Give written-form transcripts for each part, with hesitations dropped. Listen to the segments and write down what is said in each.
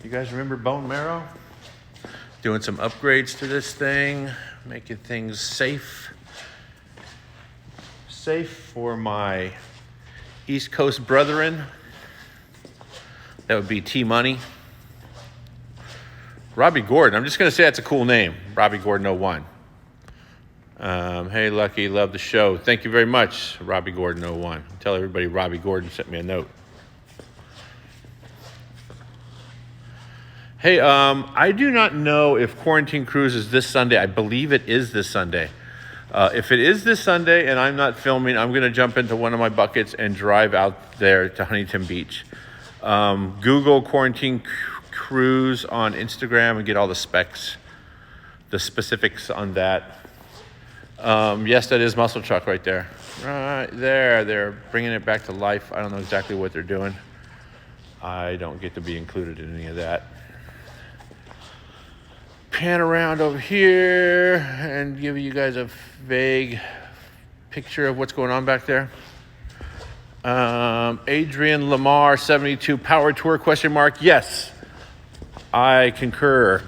You guys remember bone marrow? Doing some upgrades to this thing, making things safe. Safe for my East Coast brethren. That would be T-Money. Robbie Gordon. I'm just going to say that's a cool name. Robbie Gordon 01. Hey, Lucky, love the show. Thank you very much, Robbie Gordon 01. Tell everybody Robbie Gordon sent me a note. Hey, I do not know if Quarantine Cruise is this Sunday. I believe it is this Sunday. If it is this Sunday and I'm not filming, I'm going to jump into one of my buckets and drive out there to Huntington Beach. Google Quarantine Cruise on Instagram and get all the specifics on that. Yes, that is Muscle Truck right there. Right there. They're bringing it back to life. I don't know exactly what they're doing. I don't get to be included in any of that. Pan around over here and give you guys a vague picture of what's going on back there. Adrian Lamar 72 Power Tour ? Yes, I concur.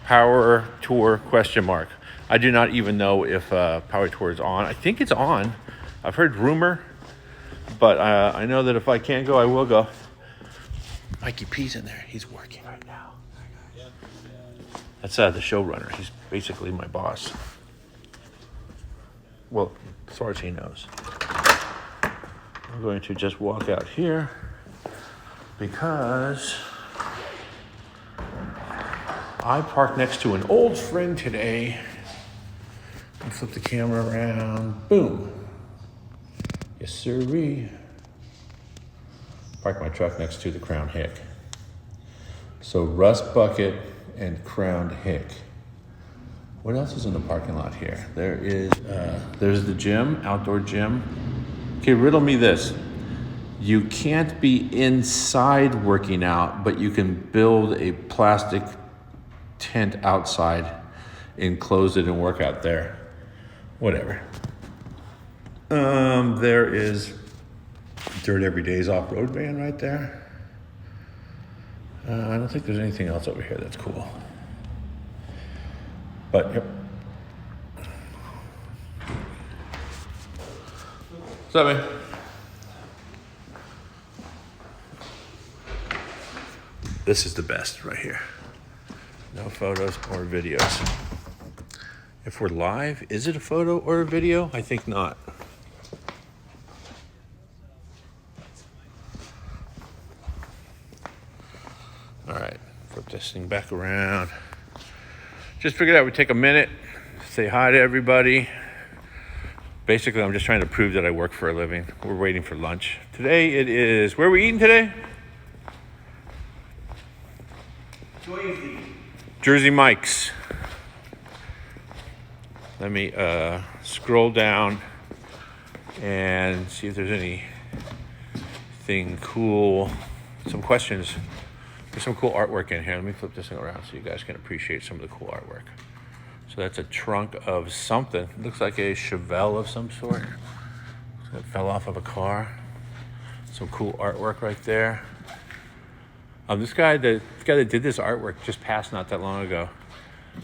Power Tour ? I do not even know if Power Tour is on. I think it's on. I've heard rumor, but I know that if I can't go, I will go. Mikey P's in there. He's working right now. That's the showrunner. He's basically my boss. Well, as far as he knows. I'm going to just walk out here because I parked next to an old friend today. And flip the camera around. Boom. Yes, sirree. Park my truck next to the Crown Hick. So Rust Bucket and Crown Hick. What else is in the parking lot here? There's the gym, outdoor gym. Okay, riddle me this. You can't be inside working out, but you can build a plastic tent outside, enclose it, and work out there. Whatever. There is Dirt Every Day's off-road van right there. I don't think there's anything else over here that's cool. But, yep. What's up, man? This is the best right here. No photos or videos. If we're live, is it a photo or a video? I think not. All right, flip this thing back around. Just figured I would take a minute, say hi to everybody. Basically, I'm just trying to prove that I work for a living. We're waiting for lunch. Today it is, where are we eating today? Jersey Mike's. Let me scroll down and see if there's anything cool. Some questions. There's some cool artwork in here. Let me flip this thing around so you guys can appreciate some of the cool artwork. So that's a trunk of something. It looks like a Chevelle of some sort. It fell off of a car. Some cool artwork right there. This guy that did this artwork just passed not that long ago.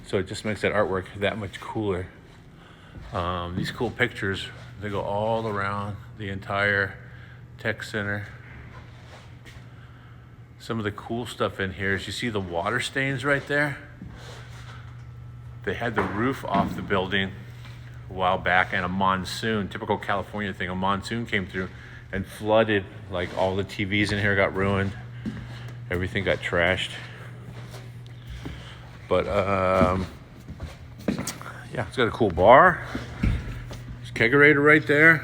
So it just makes that artwork that much cooler. These cool pictures, they go all around the entire tech center. Some of the cool stuff in here is you see the water stains right there. They had the roof off the building a while back, and a monsoon, typical California thing, a monsoon came through and flooded, like all the TVs in here got ruined. Everything got trashed. But yeah, it's got a cool bar. There's a kegerator right there.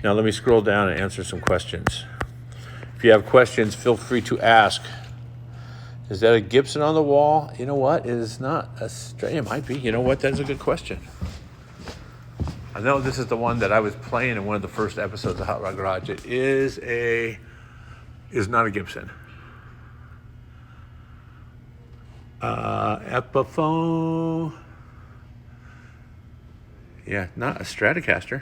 Now let me scroll down and answer some questions. If you have questions, feel free to ask. Is that a Gibson on the wall? You know what? It is not a straight. It might be. You know what? That's a good question. I know this is the one that I was playing in one of the first episodes of Hot Rod Garage. It is not a Gibson. Epiphone. Yeah, not a Stratocaster.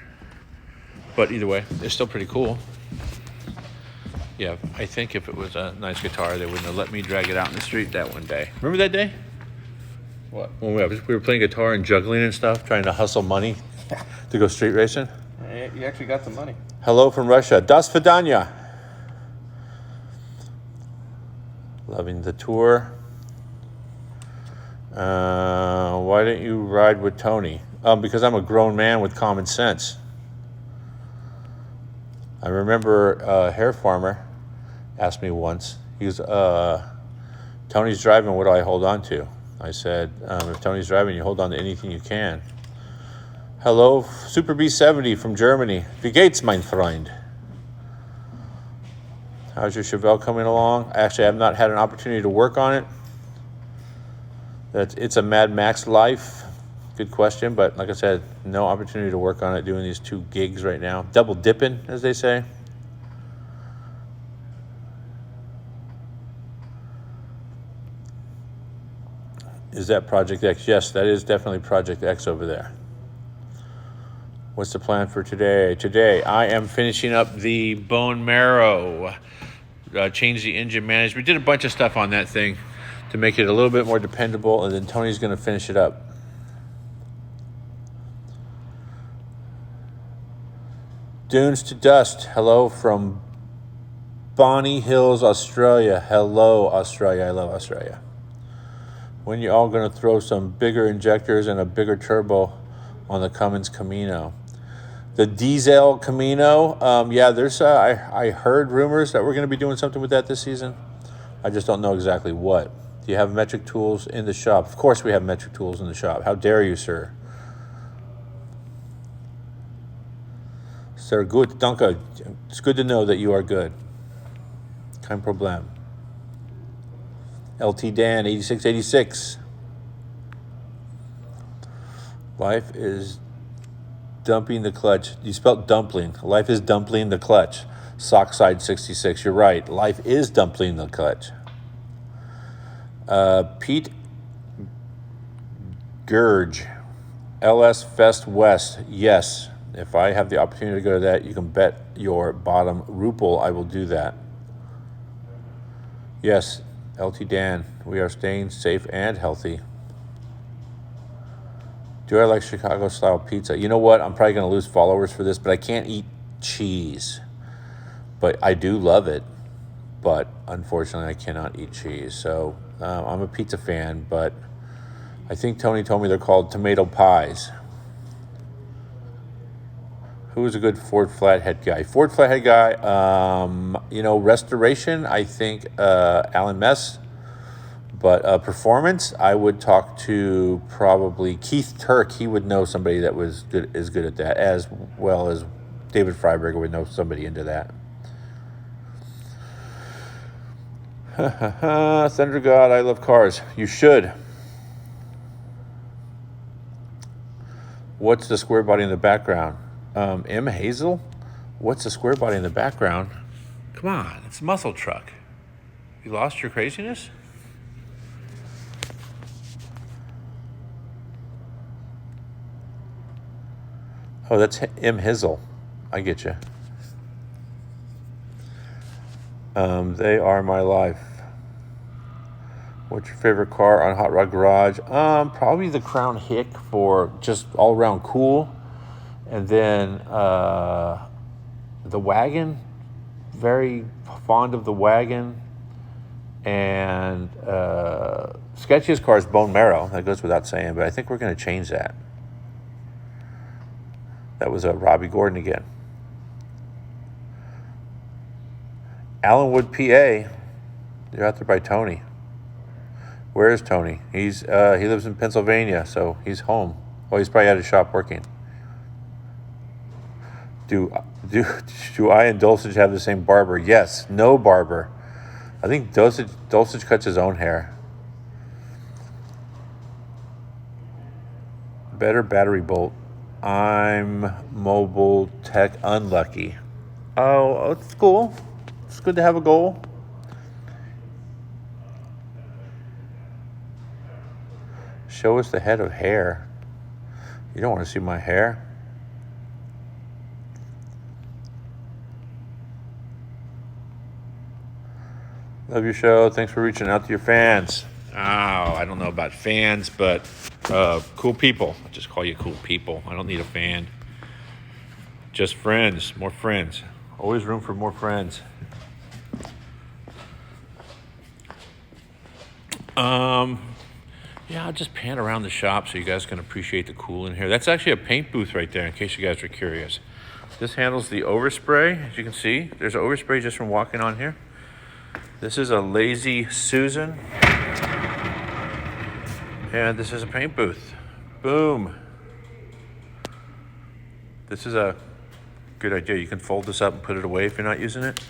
But either way, it's still pretty cool. Yeah, I think if it was a nice guitar, they wouldn't have let me drag it out in the street that one day. Remember that day? What? When we were playing guitar and juggling and stuff, trying to hustle money to go street racing? You actually got the money. Hello from Russia. Das Vidanya. Loving the tour. Why didn't you ride with Tony? Because I'm a grown man with common sense. I remember Hair Farmer asked me once, he goes, Tony's driving, what do I hold on to? I said, if Tony's driving, you hold on to anything you can. Hello, Super B70 from Germany. Wie geht's, mein Freund? How's your Chevelle coming along? Actually, I have not had an opportunity to work on it. It's a Mad Max life. Good question, but like I said, no opportunity to work on it, doing these 2 gigs right now. Double dipping, as they say. Is that Project X? Yes, that is definitely Project X over there. What's the plan for today? Today, I am finishing up the bone marrow. Changed the engine management. We did a bunch of stuff on that thing to make it a little bit more dependable, and then Tony's going to finish it up. Dunes to Dust. Hello from Bonny Hills, Australia. Hello, Australia. I love Australia. When you all going to throw some bigger injectors and a bigger turbo on the Cummins Camino? The diesel Camino, yeah, there's. I heard rumors that we're going to be doing something with that this season. I just don't know exactly what. Do you have metric tools in the shop? Of course we have metric tools in the shop. How dare you, sir? Sir, good, danke. It's good to know that you are good. Kein Problem. LT Dan, 8686. Life is dumping the clutch. You spelled dumpling. Life is dumpling the clutch. Sockside 66. You're right. Life is dumpling the clutch. Pete Gurge. LS Fest West. Yes. If I have the opportunity to go to that, you can bet your bottom ruple I will do that. Yes. LT Dan. We are staying safe and healthy. Do I like Chicago-style pizza? You know what? I'm probably going to lose followers for this, but I can't eat cheese. But I do love it. But unfortunately, I cannot eat cheese. So I'm a pizza fan, but I think Tony told me they're called tomato pies. Who is a good Ford Flathead guy? Ford Flathead guy, restoration, I think Alan Mess. But performance, I would talk to probably Keith Turk. He would know somebody that is good at that, as well as David Freiberger would know somebody into that. Thunder God, I love cars. You should. What's the square body in the background? M. Hazel? What's the square body in the background? Come on, it's a muscle truck. You lost your craziness? Oh, that's M. Hizzle. I get you. They are my life. What's your favorite car on Hot Rod Garage? Probably the Crown Hick for just all around cool. And then the wagon. Very fond of the wagon. And sketchiest car is Bone Marrow. That goes without saying, but I think we're going to change that. That was Robbie Gordon again. Allenwood, PA. You're out there by Tony. Where is Tony? He lives in Pennsylvania, so he's home. Oh, he's probably at his shop working. Do I and Dulcich have the same barber? Yes. No barber. I think Dulcich cuts his own hair. Better battery bolt. I'm mobile tech unlucky. Oh, it's cool. It's good to have a goal. Show us the head of hair. You don't want to see my hair. Love your show. Thanks for reaching out to your fans. Oh, I don't know about fans, but cool people. I'll just call you cool people. I don't need a fan. Just friends. More friends. Always room for more friends. Yeah, I'll just pan around the shop so you guys can appreciate the cool in here. That's actually a paint booth right there, in case you guys are curious. This handles the overspray. As you can see, there's overspray just from walking on here. This is a Lazy Susan. And this is a paint booth. Boom. This is a good idea. You can fold this up and put it away if you're not using it.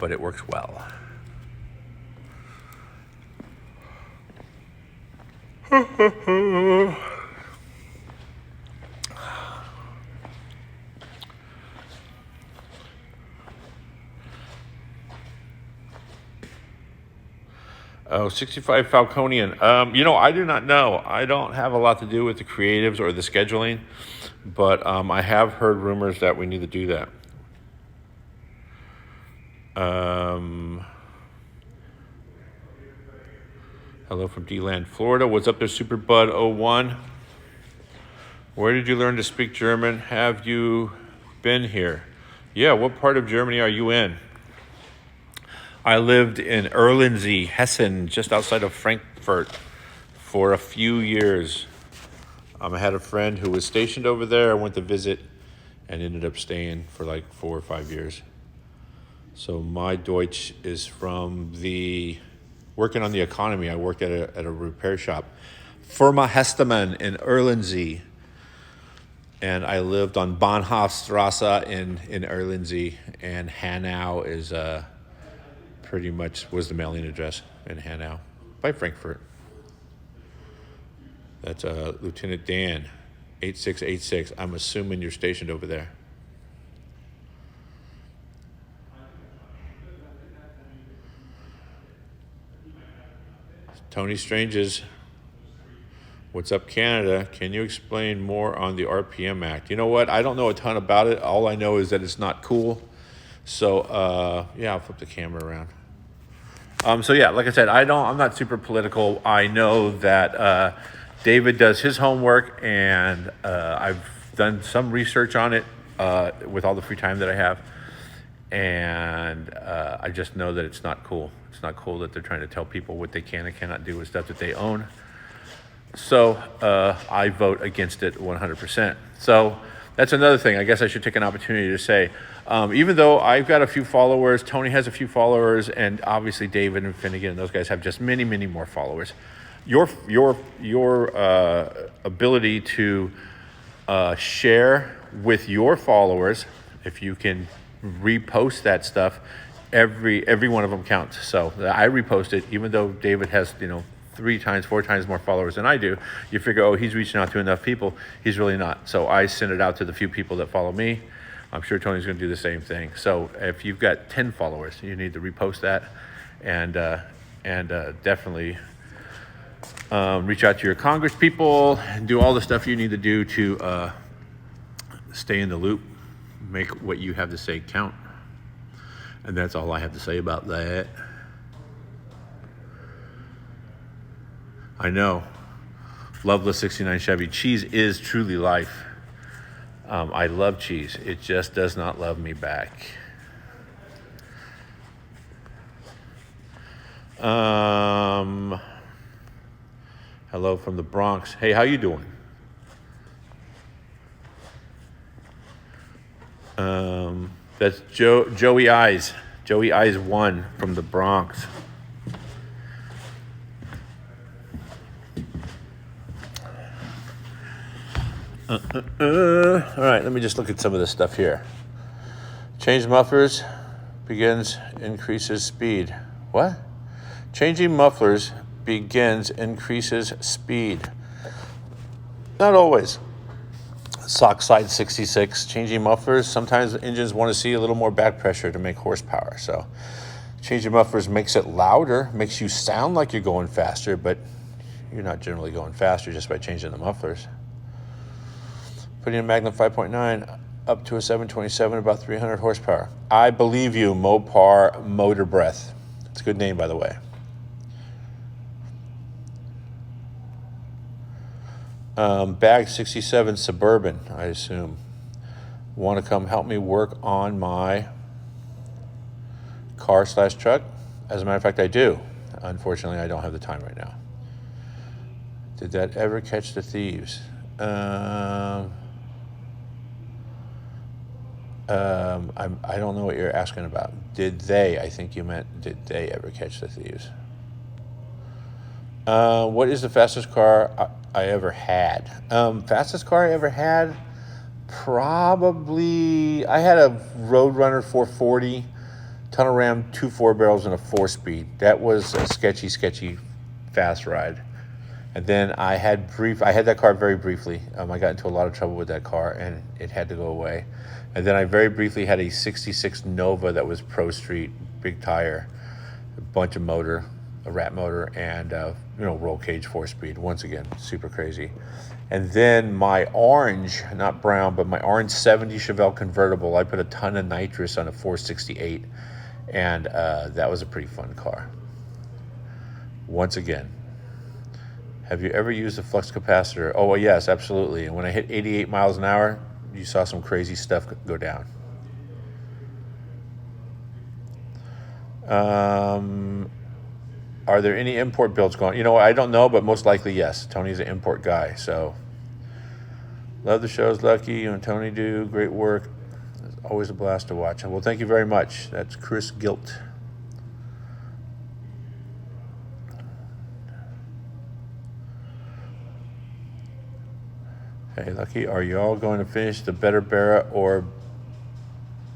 But it works well. Oh, 65 Falconian. I do not know. I don't have a lot to do with the creatives or the scheduling, but I have heard rumors that we need to do that. Hello from D-Land, Florida. What's up there, Superbud01? Where did you learn to speak German? Have you been here? Yeah, what part of Germany are you in? I lived in Erlensee, Hessen, just outside of Frankfurt for a few years. I had a friend who was stationed over there. I went to visit and ended up staying for like 4 or 5 years. So my Deutsch is from working on the economy. I worked at a repair shop, Firma Hestemann in Erlensee. And I lived on Bahnhofstrasse in Erlensee, and Hanau is pretty much was the mailing address in Hanau by Frankfurt. That's Lieutenant Dan, 8686. I'm assuming you're stationed over there. Tony Strange's, what's up, Canada? Can you explain more on the RPM Act? You know what? I don't know a ton about it. All I know is that it's not cool. So, I'll flip the camera around. Like I said, I'm not super political. I know that David does his homework, and I've done some research on it with all the free time that I have. And I just know that it's not cool. It's not cool that they're trying to tell people what they can and cannot do with stuff that they own. So I vote against it 100%. So that's another thing. I guess I should take an opportunity to say, even though I've got a few followers, Tony has a few followers, and obviously David and Finnegan and those guys have just many, many more followers. Your ability to share with your followers, if you can repost that stuff, every one of them counts. So I repost it, even though David has 3 times, 4 times more followers than I do. You figure, oh, he's reaching out to enough people. He's really not. So I send it out to the few people that follow me. I'm sure Tony's going to do the same thing. So if you've got 10 followers, you need to repost that, and definitely reach out to your Congress people and do all the stuff you need to do to stay in the loop, make what you have to say count. And that's all I have to say about that. I know. Loveless 69 Chevy. Cheese is truly life. I love cheese. It just does not love me back. Hello from the Bronx. Hey, how you doing? That's Joey Eyes. Joey Eyes 1 from the Bronx. All right, let me just look at some of this stuff here. Change mufflers increases speed. What? Changing mufflers increases speed. Not always. Sockside 66, changing mufflers. Sometimes engines want to see a little more back pressure to make horsepower. So changing mufflers makes it louder, makes you sound like you're going faster, but you're not generally going faster just by changing the mufflers. Putting a Magnum 5.9 up to a 727, about 300 horsepower. I believe you, Mopar Motor Breath. It's a good name, by the way. Bag 67 Suburban, I assume. Want to come help me work on my car/truck? As a matter of fact, I do. Unfortunately, I don't have the time right now. Did that ever catch the thieves? I don't know what you're asking about. Did they? I think you meant, did they ever catch the thieves? What is the fastest car I ever had? Fastest car I ever had? Probably, I had a Roadrunner 440, tunnel ram, 2 4-barrels, and a 4-speed. That was a sketchy fast ride. And then I had that car very briefly. I got into a lot of trouble with that car, and it had to go away. And then I very briefly had a 66 Nova that was Pro Street, big tire, a bunch of motor, a rat motor, and roll cage 4-speed. Once again, super crazy. And then my orange, not brown, but my orange 70 Chevelle convertible, I put a ton of nitrous on a 468, and that was a pretty fun car. Once again, have you ever used a flux capacitor? Oh, well, yes, absolutely. And when I hit 88 miles an hour, you saw some crazy stuff go down. Are there any import builds going? I don't know, but most likely, yes. Tony's an import guy, so. Love the shows, Lucky. You and Tony do great work. It's always a blast to watch. Well, thank you very much. That's Chris Gilt. Hey, Lucky, are y'all going to finish the Better Barra or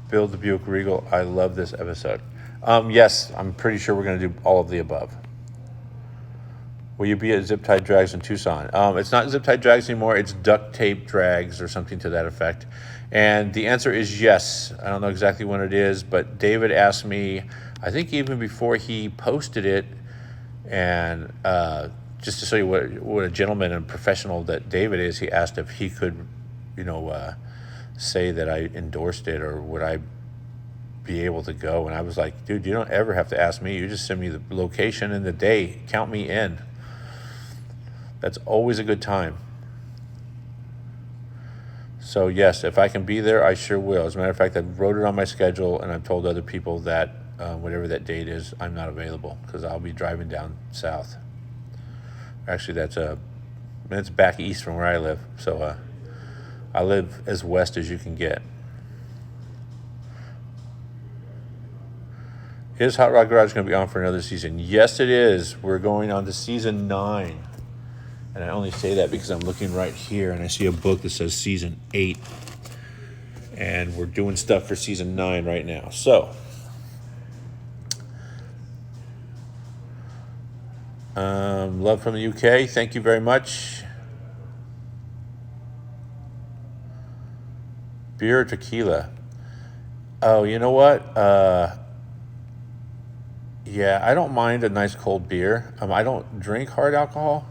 build the Buick Regal? I love this episode. Yes, I'm pretty sure we're going to do all of the above. Will you be at Zip Tie Drags in Tucson? It's not Zip Tie Drags anymore. It's Duct Tape Drags or something to that effect. And the answer is yes. I don't know exactly when it is, but David asked me, I think even before he posted it, and just to show you what a gentleman and professional that David is, he asked if he could, say that I endorsed it, or would I be able to go. And I was like, dude, you don't ever have to ask me. You just send me the location and the day. Count me in. That's always a good time. So yes, if I can be there, I sure will. As a matter of fact, I wrote it on my schedule, and I've told other people that whatever that date is, I'm not available because I'll be driving down south. Actually, it's back east from where I live. So I live as west as you can get. Is Hot Rod Garage going to be on for another season? Yes, it is. We're going on to season 9. And I only say that because I'm looking right here and I see a book that says season 8. And we're doing stuff for season 9 right now. So, love from the UK. Thank you very much. Beer or tequila? Oh, you know what? Yeah, I don't mind a nice cold beer. I don't drink hard alcohol.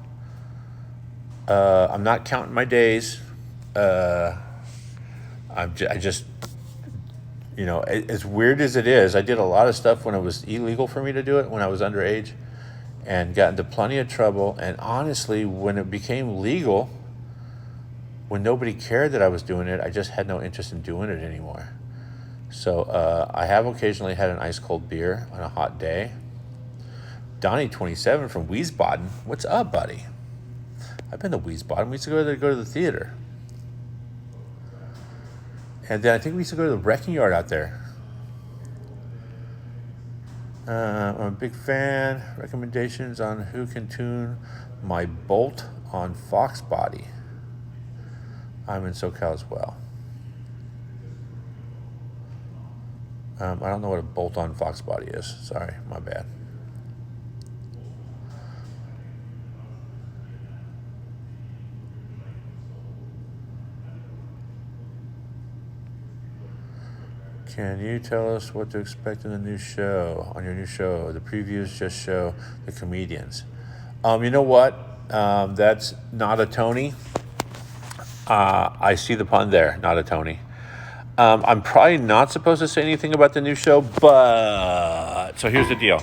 I'm not counting my days. I just, as weird as it is, I did a lot of stuff when it was illegal for me to do it, when I was underage, and got into plenty of trouble. And honestly, when it became legal, when nobody cared that I was doing it, I just had no interest in doing it anymore. So I have occasionally had an ice cold beer on a hot day. Donnie 27 from Wiesbaden. What's up, buddy? I've been to Wiesbaden. We used to go to the theater. And then I think we used to go to the wrecking yard out there. I'm a big fan. Recommendations on who can tune my bolt on Fox body. I'm in SoCal as well. I don't know what a bolt-on Fox body is. Sorry, my bad. Can you tell us what to expect in the new show, on your new show? The previews just show the comedians. You know what? That's not a Tony. I see the pun there, not a Tony. I'm probably not supposed to say anything about the new show, but so here's the deal.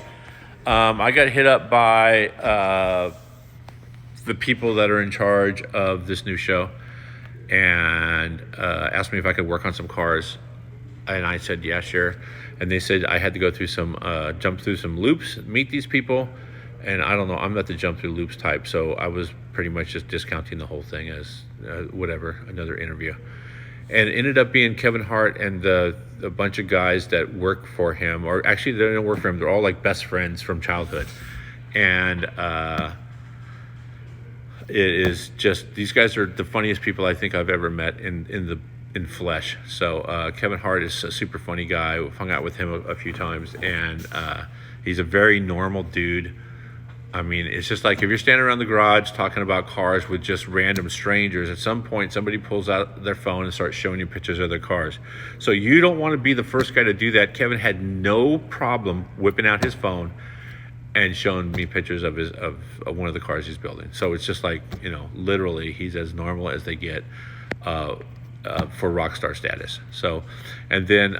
I got hit up by the people that are in charge of this new show and asked me if I could work on some cars. And I said, yeah, sure. And they said I had to go through jump through some loops, meet these people. And I don't know, I'm not the jump through loops type. So I was pretty much just discounting the whole thing as whatever, another interview. And it ended up being Kevin Hart and a bunch of guys that work for him, or actually they don't work for him. They're all like best friends from childhood. And it is just, these guys are the funniest people I think I've ever met in flesh. So Kevin Hart is a super funny guy. We've hung out with him a few times, and he's a very normal dude. I mean, it's just like if you're standing around the garage talking about cars with just random strangers, at some point somebody pulls out their phone and starts showing you pictures of their cars. So you don't want to be the first guy to do that. Kevin had no problem whipping out his phone and showing me pictures of one of the cars he's building. So it's just like, literally he's as normal as they get for rock star status. So, and then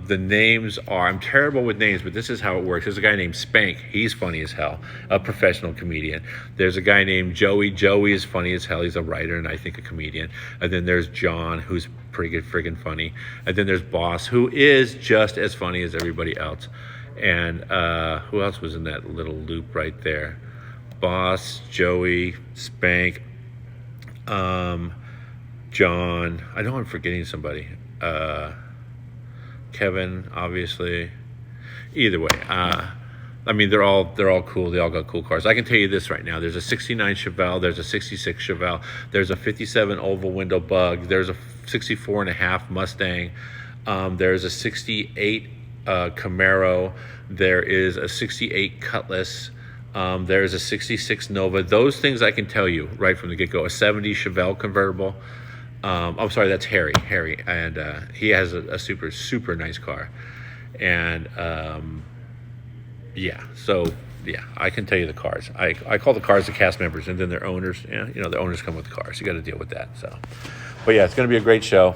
the names are, I'm terrible with names, but this is how it works. There's a guy named Spank. He's funny as hell, a professional comedian. There's a guy named Joey. Joey is funny as hell. He's a writer and I think a comedian. And then there's John, who's pretty good, friggin' funny. And then there's Boss, who is just as funny as everybody else. And who else was in that little loop right there? Boss, Joey, Spank, John. I know I'm forgetting somebody. Kevin, obviously. Either way, I mean, they're all cool. They all got cool cars. I can tell you this right now. There's a 69 Chevelle. There's a 66 Chevelle. There's a 57 oval window Bug. There's a 64 and a half Mustang. There's a 68 Camaro. There is a 68 Cutlass. There's a 66 Nova. Those things I can tell you right from the get-go. A 70 Chevelle convertible. I'm sorry, that's Harry, and he has a super, super nice car. And I can tell you the cars. I call the cars the cast members, and then their owners, the owners come with the cars. You got to deal with that. So, but yeah, it's going to be a great show.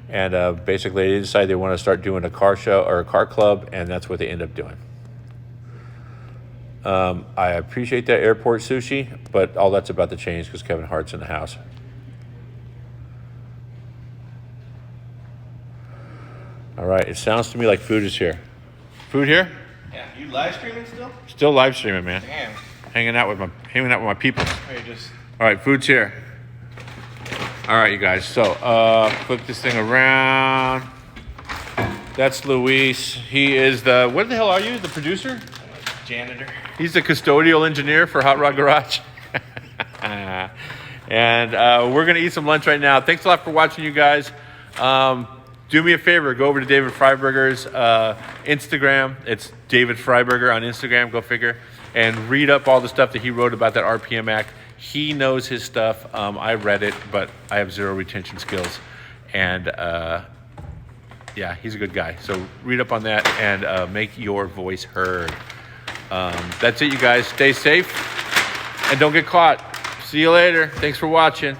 And basically, they decided they want to start doing a car show or a car club, and that's what they end up doing. I appreciate that airport sushi, but all that's about to change because Kevin Hart's in the house. All right, it sounds to me like food is here. Food here? Yeah, you live streaming still? Still live streaming, man. Damn. Hanging out with my people. Hey, just. All right, food's here. All right, you guys. So flip this thing around. That's Luis. He is what the hell are you? The producer? Janitor. He's the custodial engineer for HotRod Garage. And we're going to eat some lunch right now. Thanks a lot for watching, you guys. Do me a favor. Go over to David Freiberger's Instagram. It's David Freiberger on Instagram. Go figure. And read up all the stuff that he wrote about that RPM Act. He knows his stuff. I read it, but I have zero retention skills. And he's a good guy. So read up on that and make your voice heard. That's it, you guys. Stay safe and don't get caught. See you later. Thanks for watching.